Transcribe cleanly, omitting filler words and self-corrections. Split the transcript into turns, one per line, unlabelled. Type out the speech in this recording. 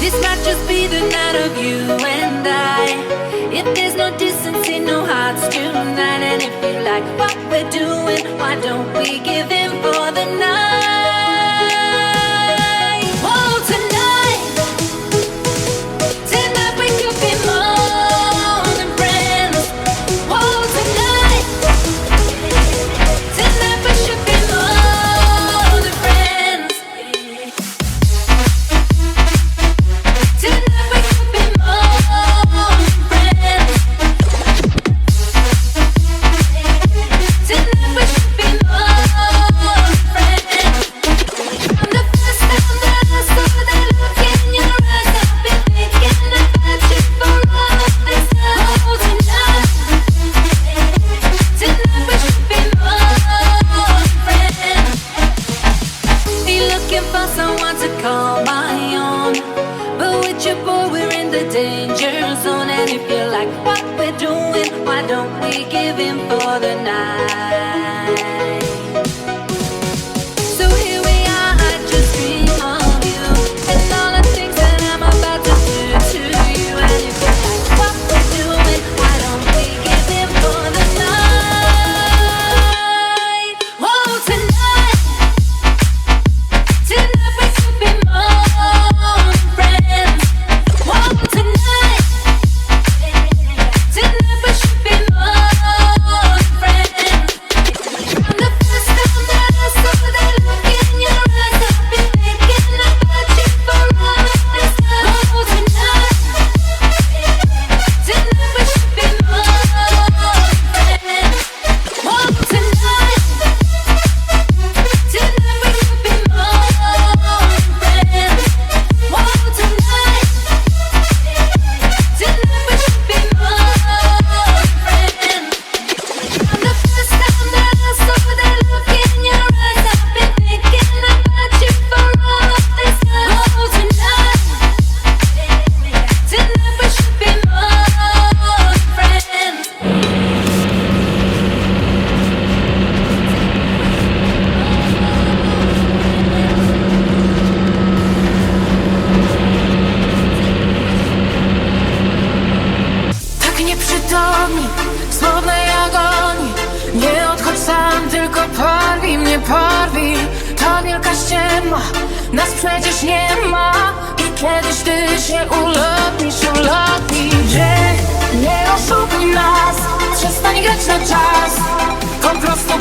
This might just be the night of you and I. If there's no distance in no hearts tonight, and if you like what we're doing, why don't we give in for the night? Oh, tonight, tonight we could be more than friends. Oh, tonight, tonight we should be more than friends. Tonight we could be more than friends. Tonight we should be more than friends. From the first time that I saw that look in your eyes, I've been thinking about you for all of this time. Oh, tonight, tonight we should be more than friends. Be looking for someone to call my own, but with your boy we're in the danger zone. And if you like what we're doing, why don't we give in for the night? So here we are, I just dream of you and all the things that I'm about to do to you. And if you like what we're doing, why don't we give in for the night? Oh, tonight, tonight we could be more than friends. Oh, tonight, tonight we should be more than friends. From the first time that I saw that look in your eyes, I've been thinking about you for all of this time. Oh, tonight, tonight we should be more than friends. Oh, tonight, tonight we could be more than friends. Oh, tonight, tonight we should be more than friends. From the first time that I saw that look in your eyes, I've been thinking about you for all of this time. Oh, tonight, tonight we should be more than friends.
Tak nieprzytomni, w smutnej agonii. Nie odchodź sam, tylko porwij mnie, porwij. To wielka ściema, nas przecież nie ma. I kiedyś ty się ulotnisz, ulotnisz. Nie oszukuj nas, przestań grać na czas. Po prostu